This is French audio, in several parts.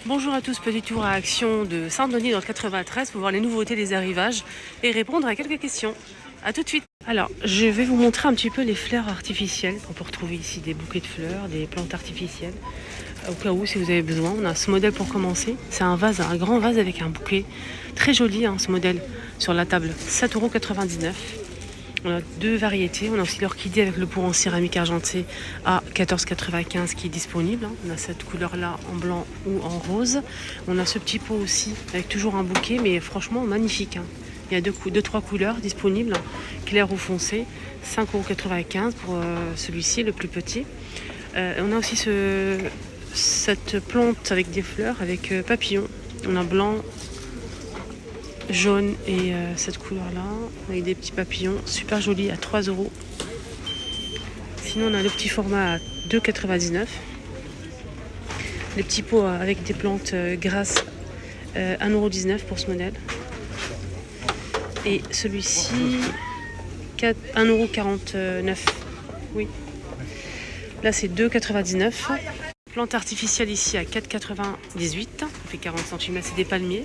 Bonjour à tous, petit tour à Action de Saint-Denis dans le 93 pour voir les nouveautés des arrivages et répondre à quelques questions. A tout de suite. Alors, je vais vous montrer un petit peu les fleurs artificielles. On peut retrouver ici des bouquets de fleurs, des plantes artificielles. Au cas où, si vous avez besoin, on a ce modèle pour commencer. C'est un vase, un grand vase avec un bouquet. Très joli, hein, ce modèle, sur la table. 7,99 €. On a deux variétés. On a aussi l'orchidée avec le pot en céramique argenté à 14,95 € qui est disponible. On a cette couleur-là en blanc ou en rose. On a ce petit pot aussi avec toujours un bouquet, mais franchement magnifique. Il y a deux, trois couleurs disponibles, clair ou foncé. 5,95 € pour celui-ci, le plus petit. On a aussi cette plante avec des fleurs, avec papillons. On a blanc, jaune et cette couleur là avec des petits papillons super joli à 3 €. Sinon on a le petit format à 2,99 €. Les petits pots avec des plantes grasses 1,19 € pour ce modèle. Et celui-ci 1,49 €. Oui. Là c'est 2,99 €. Plante artificielle ici à 4,98 €. Ça fait 40 cm, c'est des palmiers.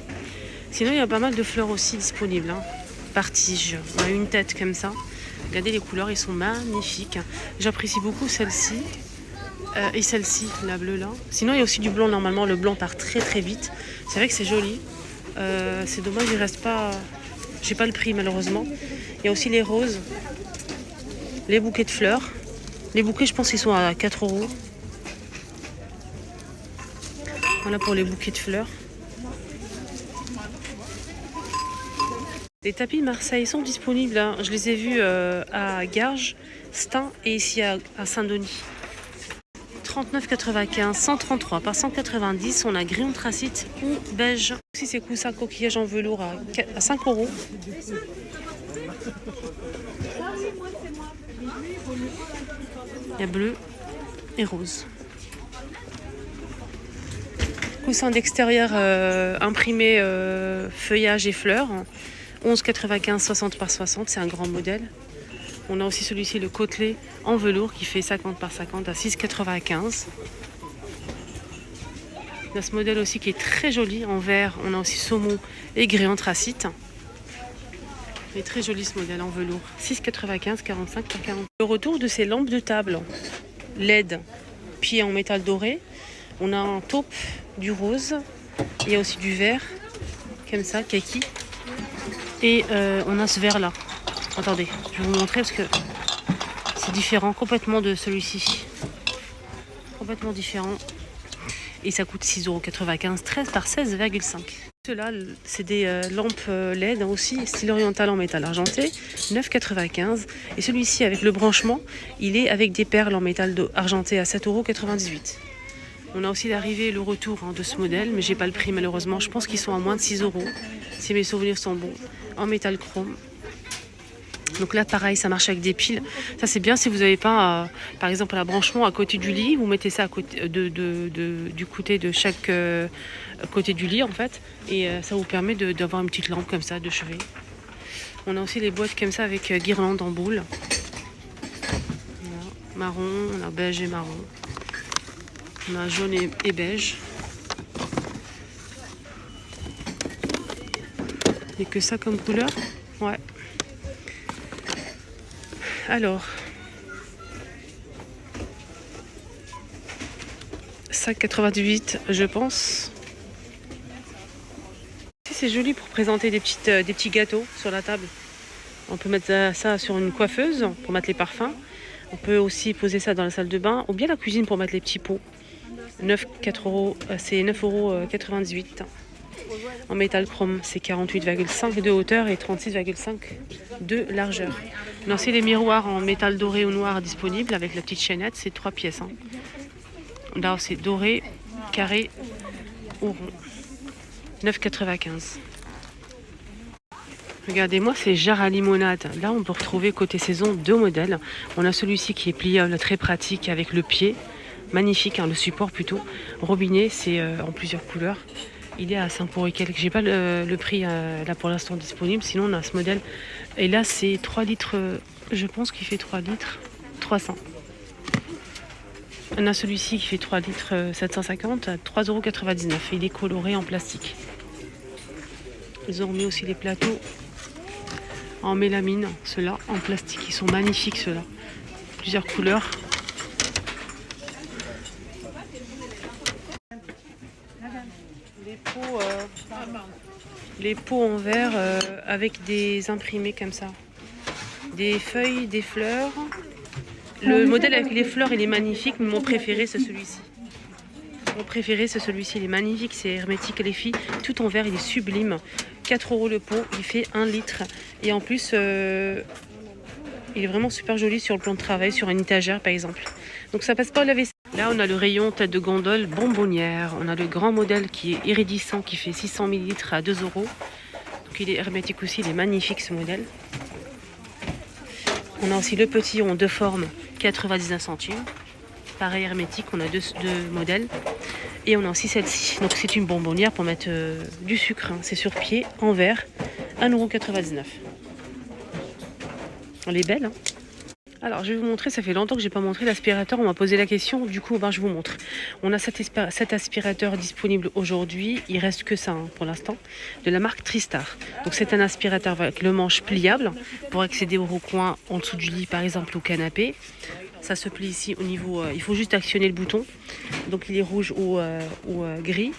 Sinon, il y a pas mal de fleurs aussi disponibles, par tige. On a une tête comme ça. Regardez les couleurs, ils sont magnifiques. J'apprécie beaucoup celle-ci et celle-ci, la bleue là. Sinon, il y a aussi du blanc. Normalement, le blanc part très très vite. C'est vrai que c'est joli. C'est dommage, il reste pas. J'ai pas le prix malheureusement. Il y a aussi les roses, les bouquets de fleurs. Les bouquets, je pense qu'ils sont à 4 €. Voilà pour les bouquets de fleurs. Les tapis de Marseille sont disponibles. Je les ai vus à Garges, Stein et ici à Saint-Denis. 39,95 €, 133 par 190. On a gris anthracite ou beige. Aussi ces coussins coquillages en velours à 5 €. Il y a bleu et rose. Coussin d'extérieur imprimé feuillage et fleurs. 11,95 €, 60 par 60, c'est un grand modèle. On a aussi celui-ci, le côtelé en velours, qui fait 50 par 50 à 6,95 €. On a ce modèle aussi qui est très joli en vert. On a aussi saumon et gris anthracite. Il est très joli ce modèle en velours. 6,95 €, 45 par 40. Le retour de ces lampes de table LED, pieds en métal doré. On a un taupe, du rose. Il y a aussi du vert, comme ça, kaki. Et on a ce vert là. Attendez, je vais vous montrer parce que c'est différent complètement de celui-ci. Complètement différent. Et ça coûte 6,95 €, 13 par 16,5 €. Ceux-là, c'est des lampes LED aussi, style oriental en métal argenté, 9,95 €. Et celui-ci avec le branchement, il est avec des perles en métal argenté à 7,98 €. On a aussi l'arrivée et le retour de ce modèle, mais j'ai pas le prix malheureusement. Je pense qu'ils sont à moins de 6 €, si mes souvenirs sont bons, en métal chrome. Donc là pareil, ça marche avec des piles. Ça c'est bien si vous n'avez pas, par exemple, un branchement à côté du lit. Vous mettez ça à côté du côté de chaque côté du lit en fait. Et ça vous permet d'avoir une petite lampe comme ça de chevet. On a aussi les boîtes comme ça avec guirlande en boule. Voilà. Marron, on a beige et marron. On a jaune et beige. Il n'y a que ça comme couleur. Ouais. Alors, 5,98 € je pense. C'est joli pour présenter des petits gâteaux sur la table. On peut mettre ça sur une coiffeuse pour mettre les parfums. On peut aussi poser ça dans la salle de bain ou bien la cuisine pour mettre les petits pots. 4 €, c'est 9,98 €. En métal chrome, c'est 48,5 de hauteur et 36,5 de largeur. On a aussi les miroirs en métal doré ou noir disponibles avec la petite chaînette, c'est 3 pièces. Là, c'est doré, carré ou rond. 9,95 €. Regardez-moi ces jarres à limonade. Là, on peut retrouver côté saison 2 modèles. On a celui-ci qui est pliable, très pratique avec le pied. Magnifique, le support plutôt. Robinet, c'est en plusieurs couleurs. Il est à 5 € et quelques. J'ai pas le prix là pour l'instant disponible. Sinon, on a ce modèle. Et là, c'est 3 litres. Je pense qu'il fait 3 litres. 300. On a celui-ci qui fait 3 litres 750 à 3,99 €. Il est coloré en plastique. Ils ont remis aussi les plateaux en mélamine, ceux-là en plastique. Ils sont magnifiques, ceux-là. Plusieurs couleurs. Les pots en verre avec des imprimés comme ça. Des feuilles, des fleurs. Le modèle avec les fleurs, il est magnifique, mais mon préféré, c'est celui-ci. Mon préféré, c'est celui-ci. Il est magnifique, c'est hermétique, les filles. Tout en verre, il est sublime. 4 € le pot, il fait 1 litre. Et en plus, il est vraiment super joli sur le plan de travail, sur une étagère, par exemple. Donc ça passe pas au lave-vaisselle. Là, on a le rayon tête de gondole bonbonnière. On a le grand modèle qui est iridescent, qui fait 600 ml à 2 €. Donc il est hermétique aussi, il est magnifique, ce modèle. On a aussi le petit rond de forme, 99 centimes. Pareil hermétique, on a deux modèles. Et on a aussi celle-ci. Donc c'est une bonbonnière pour mettre du sucre. Hein. C'est sur pied, en verre, 1,99 €. Elle est belle. Hein. Alors je vais vous montrer, ça fait longtemps que je n'ai pas montré l'aspirateur. On m'a posé la question, du coup je vous montre. On a cet aspirateur disponible aujourd'hui. Il reste que ça hein, pour l'instant. De la marque Tristar. Donc c'est un aspirateur avec le manche pliable pour accéder au recoin en dessous du lit par exemple, au canapé. Ça se plie ici au niveau, il faut juste actionner le bouton. Donc il est rouge ou gris.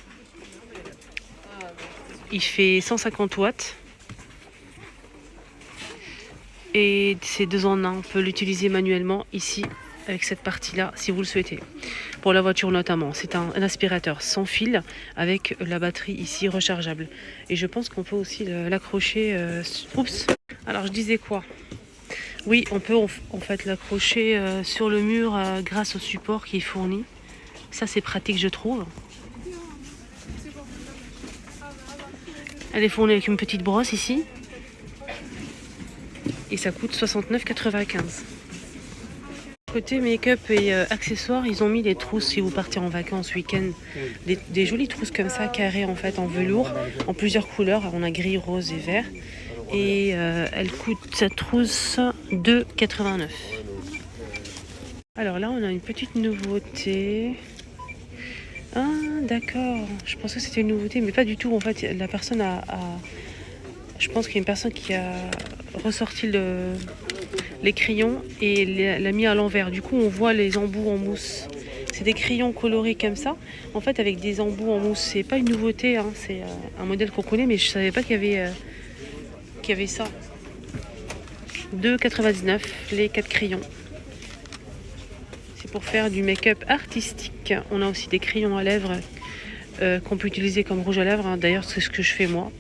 Il fait 150 watts. Et c'est 2 en 1. On peut l'utiliser manuellement ici avec cette partie-là si vous le souhaitez. Pour la voiture notamment. C'est un aspirateur sans fil avec la batterie ici rechargeable. Et je pense qu'on peut aussi l'accrocher. Oups. Alors je disais quoi? Oui, on peut en fait l'accrocher sur le mur grâce au support qui est fourni. Ça c'est pratique je trouve. Elle est fournie avec une petite brosse ici. Et ça coûte 69,95 €. Côté make-up et accessoires, ils ont mis des trousses si vous partez en vacances week-end. Des jolies trousses comme ça, carrées en fait, en velours, en plusieurs couleurs. On a gris, rose et vert. Et elle coûte, cette trousse, 2,89 €. Alors là, on a une petite nouveauté. Ah, d'accord. Je pensais que c'était une nouveauté, mais pas du tout. En fait, la personne je pense qu'il y a une personne qui a ressorti les crayons et l'a mis à l'envers. Du coup, on voit les embouts en mousse. C'est des crayons colorés comme ça, en fait, avec des embouts en mousse. C'est pas une nouveauté, hein. C'est un modèle qu'on connaît, mais je savais pas qu'il y avait ça. 2,99 € les 4 crayons. C'est pour faire du make-up artistique. On a aussi des crayons à lèvres qu'on peut utiliser comme rouge à lèvres. Hein. D'ailleurs, c'est ce que je fais moi.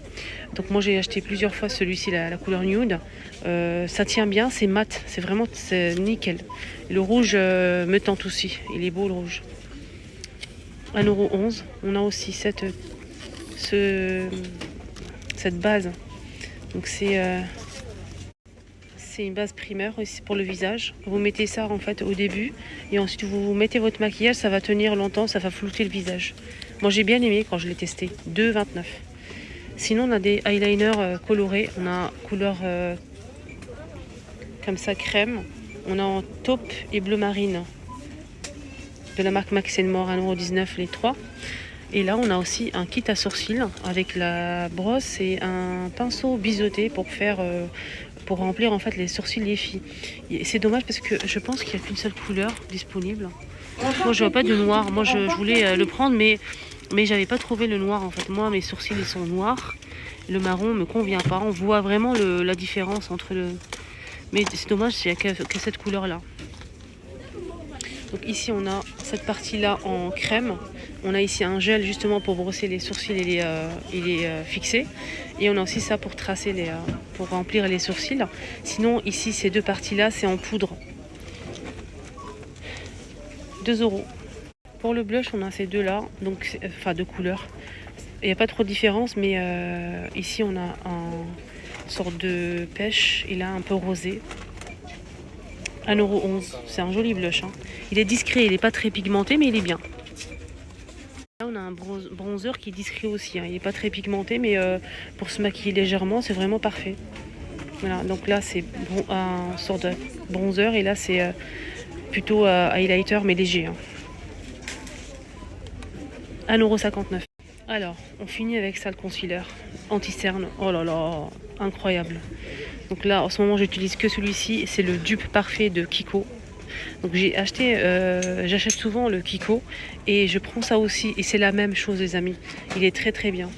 Donc moi j'ai acheté plusieurs fois celui-ci, la couleur nude. Ça tient bien, c'est mat, c'est nickel. Le rouge me tente aussi, il est beau le rouge. 1,11 €. On a aussi cette base. Donc c'est une base primaire aussi pour le visage. Vous mettez ça en fait au début et ensuite vous mettez votre maquillage, ça va tenir longtemps, ça va flouter le visage. Moi j'ai bien aimé quand je l'ai testé, 2,29 €. Sinon, on a des eyeliners colorés. On a couleur comme ça, crème. On a en taupe et bleu marine de la marque Max & More, 1,19 € les 3. Et là, on a aussi un kit à sourcils avec la brosse et un pinceau biseauté pour remplir en fait les sourcils des filles. C'est dommage parce que je pense qu'il n'y a qu'une seule couleur disponible. Moi, je vois pas de noir. Moi, je voulais le prendre, mais j'avais pas trouvé le noir en fait. Moi mes sourcils ils sont noirs, le marron me convient pas. On voit vraiment la différence entre mais c'est dommage, il n'y a que cette couleur là. Donc ici on a cette partie là en crème. On a ici un gel justement pour brosser les sourcils et les fixer. Et on a aussi ça pour tracer pour remplir les sourcils. Sinon ici ces deux parties là c'est en poudre. 2 €. Pour le blush, on a ces deux-là, donc enfin deux couleurs. Il n'y a pas trop de différence, mais ici on a une sorte de pêche et là un peu rosé. 1,11 €. C'est un joli blush. Hein. Il est discret, il n'est pas très pigmenté, mais il est bien. Là, on a un bronzer qui est discret aussi. Hein. Il n'est pas très pigmenté, mais pour se maquiller légèrement, c'est vraiment parfait. Voilà, donc là c'est un sort de bronzer et là c'est plutôt highlighter mais léger. Hein. 1,59 €. Alors, on finit avec ça, le concealer anti-cerne. Oh là là, incroyable. Donc là, en ce moment, j'utilise que celui-ci. C'est le dupe parfait de Kiko. Donc j'achète souvent le Kiko et je prends ça aussi. Et c'est la même chose, les amis. Il est très très bien.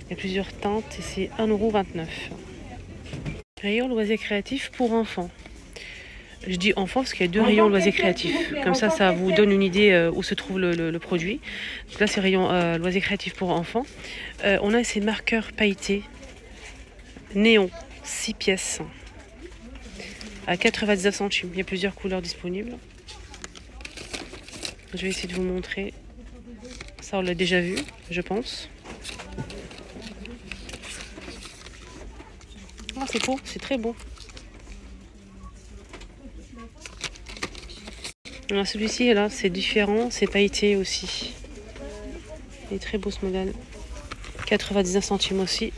Il y a plusieurs teintes et c'est 1,29 €. Rayon loisirs créatifs pour enfants. Je dis enfants parce qu'il y a deux rayons loisirs créatifs. Comme ça vous donne une idée où se trouve le produit. Donc là, c'est rayon loisirs créatifs pour enfants. On a ces marqueurs pailletés néon, 6 pièces, à 99 centimes. Il y a plusieurs couleurs disponibles. Je vais essayer de vous montrer. Ça, on l'a déjà vu, je pense. Ah, c'est beau, c'est très beau. Alors celui-ci, là, c'est différent, c'est pailleté aussi. Il est très beau ce modèle. 99 centimes aussi.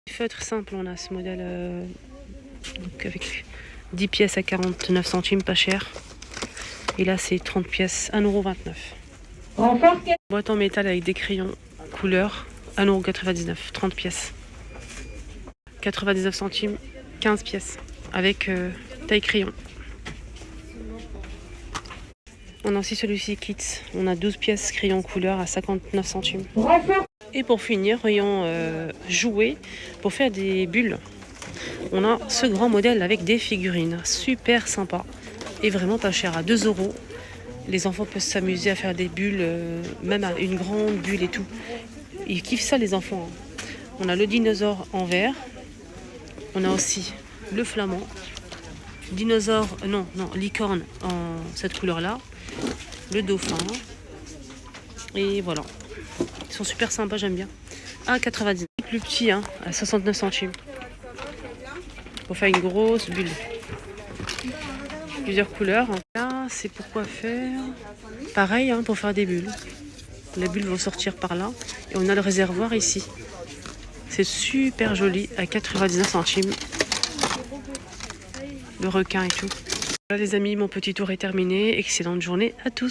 Feutre simple, on a ce modèle donc avec 10 pièces à 49 centimes, pas cher. Et là, c'est 30 pièces, 1,29 €. Boîte en métal avec des crayons couleur, 1,99 €, 30 pièces. 99 centimes, 15 pièces, avec taille crayon. On a aussi celui-ci Kids, on a 12 pièces crayon couleur à 59 centimes. Et pour finir, rayon jouets, pour faire des bulles, on a ce grand modèle avec des figurines, super sympa et vraiment pas cher, à 2 €. Les enfants peuvent s'amuser à faire des bulles, même à une grande bulle et tout. Ils kiffent ça, les enfants. On a le dinosaure en vert, on a aussi le flamand, dinosaure, licorne en cette couleur-là, le dauphin, et voilà. Ils sont super sympas, j'aime bien. 1,99 €. Plus petit, à 69 centimes. Pour faire une grosse bulle. Plusieurs couleurs. Là, c'est pour quoi faire. Pareil, pour faire des bulles. Les bulles vont sortir par là. Et on a le réservoir ici. C'est super joli, à 99 centimes. Le requin et tout. Voilà les amis, mon petit tour est terminé. Excellente journée à tous.